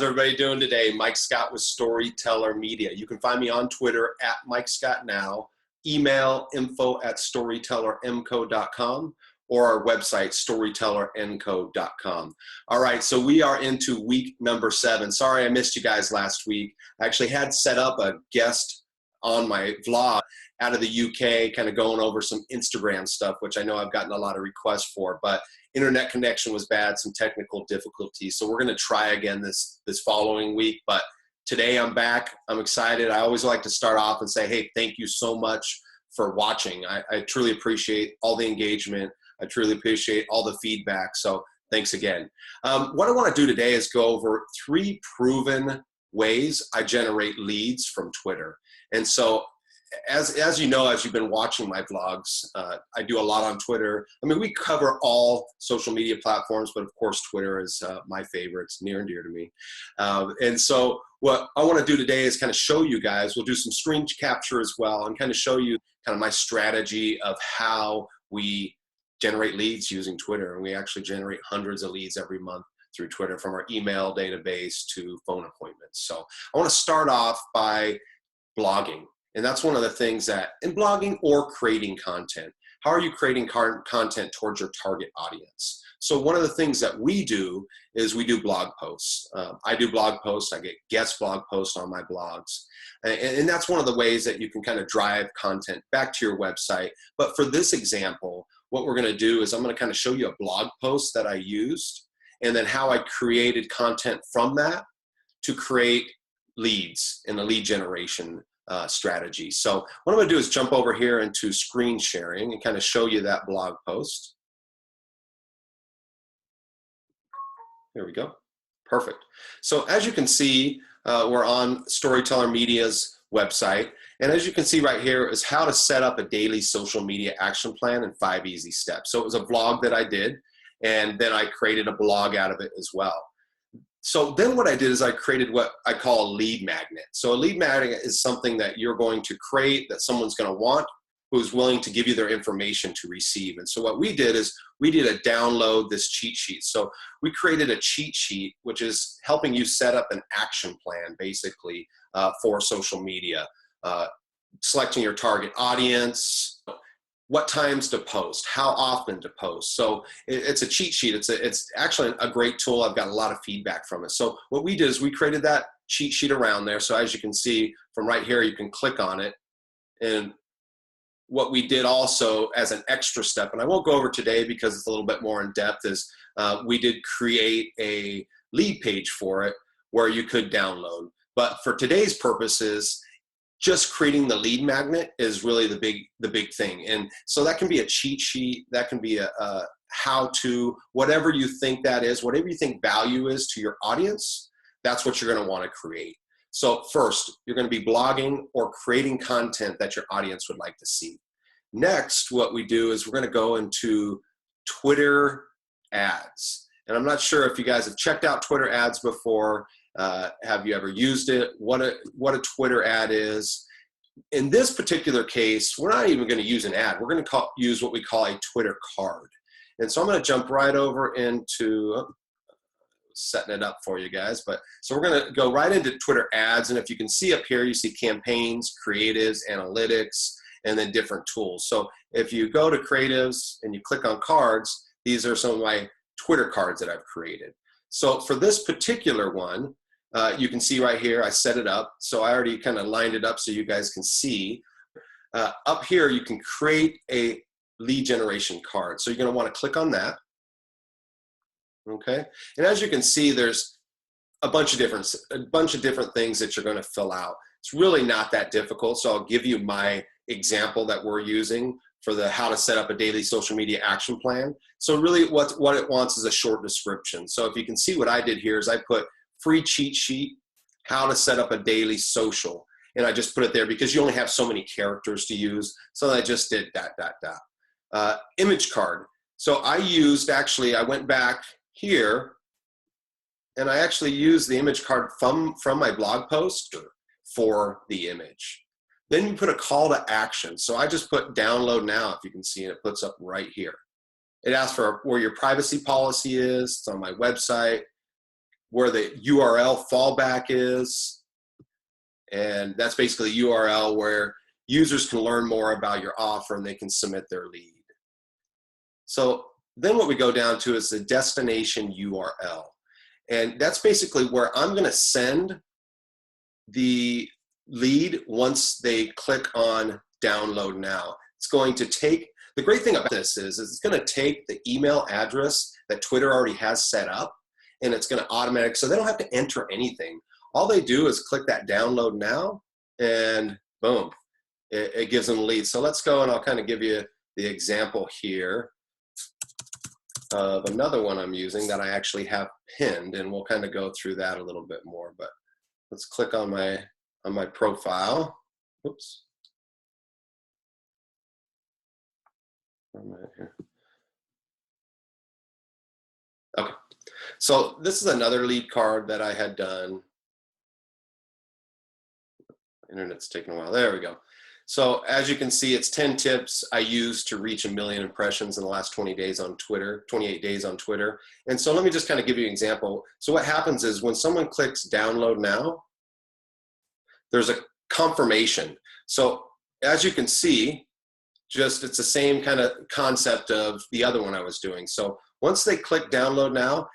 everybody doing today? Mike Scott with Storyteller Media. You can find me on Twitter at Mike Scott Now, email info@storytellermco.com, or our website, storytellermco.com. All right, so we are into week number 7. Sorry I missed you guys last week. I actually had set up a guest on my vlog out of the UK, kind of going over some Instagram stuff, which I know I've gotten a lot of requests for, but internet connection was bad, some technical difficulties. So we're going to try again this following week. But today I'm back. I'm excited. I always like to start off and say, hey, thank you so much for watching. I truly appreciate all the engagement. I truly appreciate all the feedback. So thanks again. What I want to do today is go over 3 proven ways I generate leads from Twitter. And so as you know, as you've been watching my vlogs, I do a lot on Twitter. I mean, we cover all social media platforms, but of course, Twitter is my favorite. It's near and dear to me. And so what I want to do today is kind of show you guys, we'll do some screen capture as well, and kind of show you kind of my strategy of how we generate leads using Twitter. And we actually generate hundreds of leads every month through Twitter, from our email database to phone appointments. So I want to start off by blogging. And that's one of the things that in blogging or creating content, how are you creating content towards your target audience? So one of the things that we do is we do blog posts. I do blog posts. I get guest blog posts on my blogs. And that's one of the ways that you can kind of drive content back to your website. But for this example, what we're going to do is I'm going to kind of show you a blog post that I used, and then how I created content from that to create leads in the lead generation strategy. So what I'm going to do is jump over here into screen sharing and kind of show you that blog post. There we go. Perfect. So as you can see, we're on Storyteller Media's website. And as you can see right here is how to set up a daily social media action plan in 5 easy steps. So it was a vlog that I did, and then I created a blog out of it as well. So then what I did is I created what I call a lead magnet. So a lead magnet is something that you're going to create that someone's going to want, who's willing to give you their information to receive. And so what we did is we did a download this cheat sheet. So we created a cheat sheet, which is helping you set up an action plan basically for social media, selecting your target audience, what times to post, how often to post. So it's a cheat sheet. It's actually a great tool. I've got a lot of feedback from it. So what we did is we created that cheat sheet around there. So as you can see from right here, you can click on it. And what we did also as an extra step, and I won't go over today because it's a little bit more in depth, is we did create a lead page for it where you could download. But for today's purposes, just creating the lead magnet is really the big thing. And so that can be a cheat sheet, that can be a how-to, whatever you think that is, whatever you think value is to your audience, that's what you're going to want to create. So first, you're going to be blogging or creating content that your audience would like to see. Next, what we do is we're going to go into Twitter ads. And I'm not sure if you guys have checked out Twitter ads before. Have you ever used it? What a Twitter ad is. In this particular case, we're not even going to use an ad. We're going to use what we call a Twitter card. And so I'm going to jump right over into setting it up for you guys. But so we're going to go right into Twitter ads. And if you can see up here, you see campaigns, creatives, analytics, and then different tools. So if you go to creatives and you click on cards, these are some of my Twitter cards that I've created. So for this particular one, you can see right here, I set it up. So I already kind of lined it up so you guys can see. Up here, you can create a lead generation card. So you're going to want to click on that. Okay. And as you can see, there's a bunch of different things that you're going to fill out. It's really not that difficult. So I'll give you my example that we're using for the how to set up a daily social media action plan. So really what it wants is a short description. So if you can see what I did here is I put free cheat sheet, how to set up a daily social. And I just put it there because you only have so many characters to use. So I just did ... Image card. So I went back here and I actually used the image card from my blog post for the image. Then you put a call to action. So I just put download now, if you can see, and it puts up right here. It asks for where your privacy policy is. It's on my website. where the URL fallback is. And that's basically a URL where users can learn more about your offer and they can submit their lead. So then what we go down to is the destination URL. And that's basically where I'm going to send the lead once they click on download now. It's going to take, the great thing about this is it's going to take the email address that Twitter already has set up, and it's going to automatic, so they don't have to enter anything. All they do is click that download now, and boom, it gives them a lead. So let's go and I'll kind of give you the example here of another one I'm using that I actually have pinned, and we'll kind of go through that a little bit more. But let's click on my profile. Oops. I'm right here. Okay. So this is another lead card that I had done. Internet's taking a while. There we go. So as you can see, it's 10 tips I used to reach 1 million impressions in the last 20 days on Twitter, 28 days on Twitter. And so let me just kind of give you an example. So what happens is when someone clicks download now, there's a confirmation. So as you can see, just it's the same kind of concept of the other one I was doing. So once they click download now,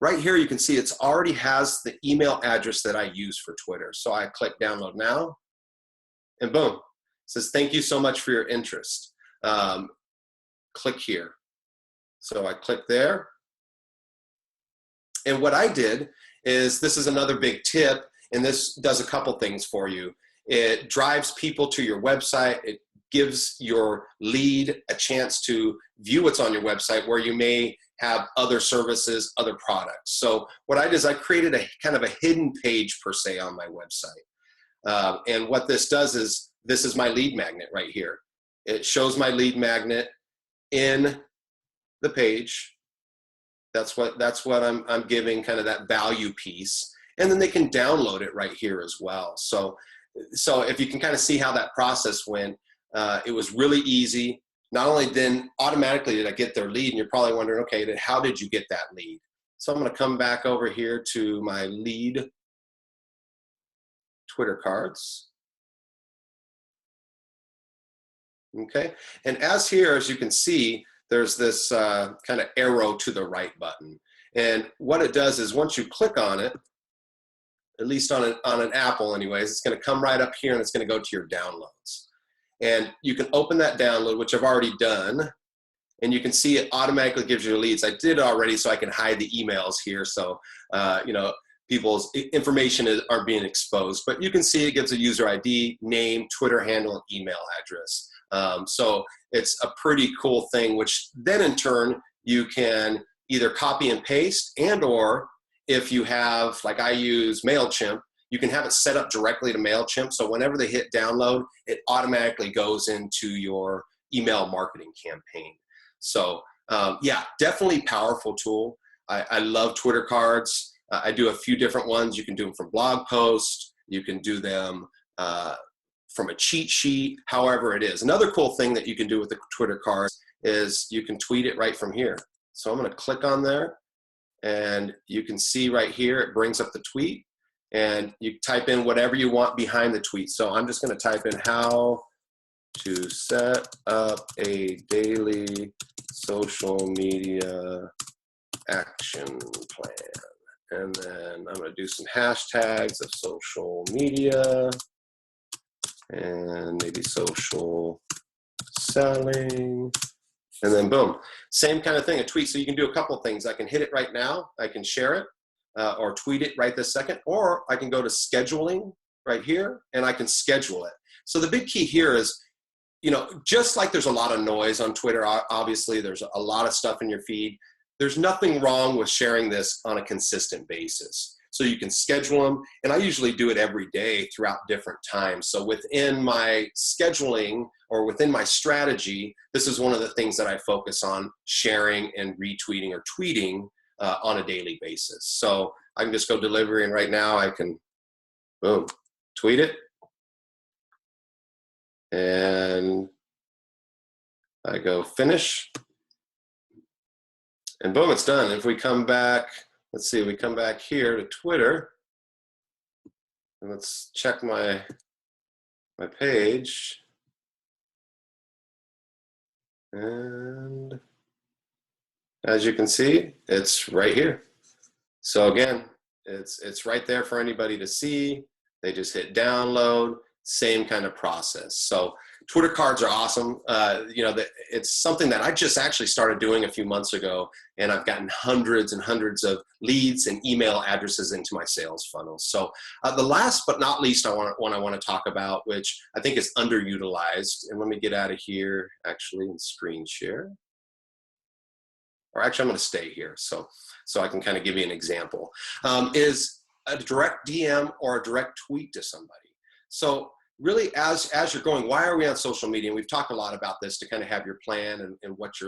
right here you can see it's already has the email address that I use for Twitter. So I click download now, and boom, it says thank you so much for your interest. Click here. So I click there. And what I did is, this is another big tip, and this does a couple things for you. It drives people to your website. It gives your lead a chance to view what's on your website where you may have other services, other products. So what I did is I created a kind of a hidden page per se on my website. And what this does is, this is my lead magnet right here. It shows my lead magnet in the page. That's what I'm giving kind of that value piece. And then they can download it right here as well. So if you can kind of see how that process went, it was really easy. Not only then automatically did I get their lead, and you're probably wondering, okay, then how did you get that lead? So I'm going to come back over here to my lead Twitter cards. Okay, and as you can see, there's this kind of arrow to the right button. And what it does is once you click on it, at least on an Apple anyways, it's going to come right up here and it's going to go to your downloads. And you can open that download, which I've already done, and you can see it automatically gives you leads. I did it already so I can hide the emails here, so you know, people's information are being exposed. But you can see it gives a user ID, name, Twitter handle, and email address. So it's a pretty cool thing, which then in turn you can either copy and paste, and or if you have, like I use MailChimp, you can have it set up directly to MailChimp. So whenever they hit download, it automatically goes into your email marketing campaign. So yeah, definitely powerful tool. I love Twitter cards. I do a few different ones. You can do them from blog posts. You can do them from a cheat sheet, however it is. Another cool thing that you can do with the Twitter cards is you can tweet it right from here. So I'm going to click on there, and you can see right here, it brings up the tweet, and you type in whatever you want behind the tweet. So I'm just going to type in how to set up a daily social media action plan. And then I'm going to do some hashtags of social media and maybe social selling. And then boom, same kind of thing, a tweet. So you can do a couple of things. I can hit it right now. I can share it or tweet it right this second, or I can go to scheduling right here and I can schedule it. So the big key here is, you know, just like there's a lot of noise on Twitter, obviously there's a lot of stuff in your feed. There's nothing wrong with sharing this on a consistent basis. So you can schedule them, and I usually do it every day throughout different times. So within my scheduling or within my strategy, this is one of the things that I focus on, sharing and retweeting or tweeting on a daily basis. So I can just go delivery, and right now I can, boom, tweet it. And I go finish. And boom, it's done. If we come back let's see, we come back here to Twitter, and let's check my page. And as you can see, it's right here. So again, it's right there for anybody to see. They just hit download, same kind of process. So Twitter cards are awesome. You know, it's something that I just actually started doing a few months ago, and I've gotten hundreds and hundreds of leads and email addresses into my sales funnels. So the last but not least I want to talk about, which I think is underutilized, and let me get out of here actually and screen share. Or actually, I'm going to stay here so I can kind of give you an example, is a direct DM or a direct tweet to somebody. So really, as you're going, why are we on social media? And we've talked a lot about this to kind of have your plan and what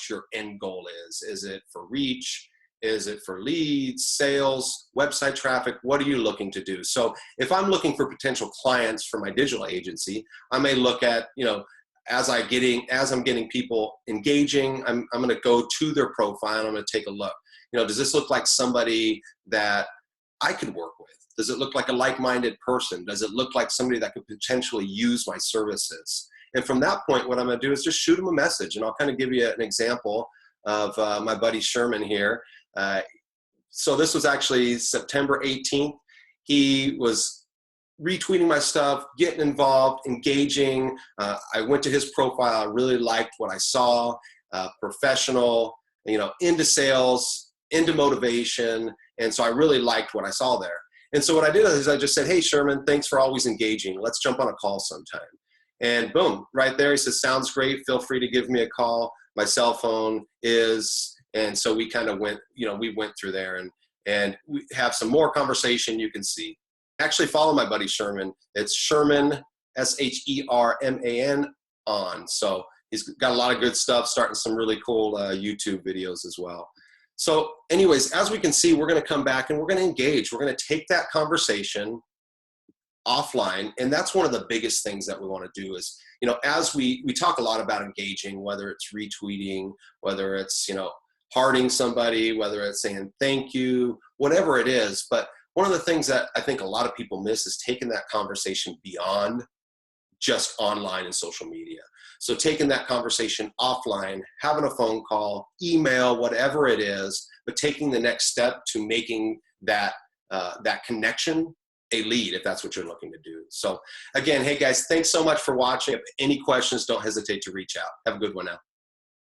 your end goal is. Is it for reach? Is it for leads, sales, website traffic? What are you looking to do? So if I'm looking for potential clients for my digital agency, I may look at, you know, as I'm getting people engaging, I'm going to go to their profile and I'm going to take a look. You know, does this look like somebody that I could work with? Does it look like a like-minded person? Does it look like somebody that could potentially use my services? And from that point, what I'm going to do is just shoot them a message, and I'll kind of give you an example of my buddy Sherman here. So this was actually September 18th. He was retweeting my stuff, getting involved, engaging. I went to his profile. I really liked what I saw. Professional, you know, into sales, into motivation. And so I really liked what I saw there. And so what I did is I just said, hey, Sherman, thanks for always engaging. Let's jump on a call sometime. And boom, right there, he says, sounds great. Feel free to give me a call. My cell phone is, and so we kind of went, you know, we went through there and we have some more conversation. You can see. Actually follow my buddy Sherman. It's Sherman, SHERMAN on. So he's got a lot of good stuff, starting some really cool YouTube videos as well. So anyways, as we can see, we're going to come back and we're going to engage. We're going to take that conversation offline. And that's one of the biggest things that we want to do is, you know, as we talk a lot about engaging, whether it's retweeting, whether it's, you know, hearting somebody, whether it's saying thank you, whatever it is. But one of the things that I think a lot of people miss is taking that conversation beyond just online and social media. So taking that conversation offline, having a phone call, email, whatever it is, but taking the next step to making that connection a lead, if that's what you're looking to do. So again, hey guys, thanks so much for watching. If any questions, don't hesitate to reach out. Have a good one now.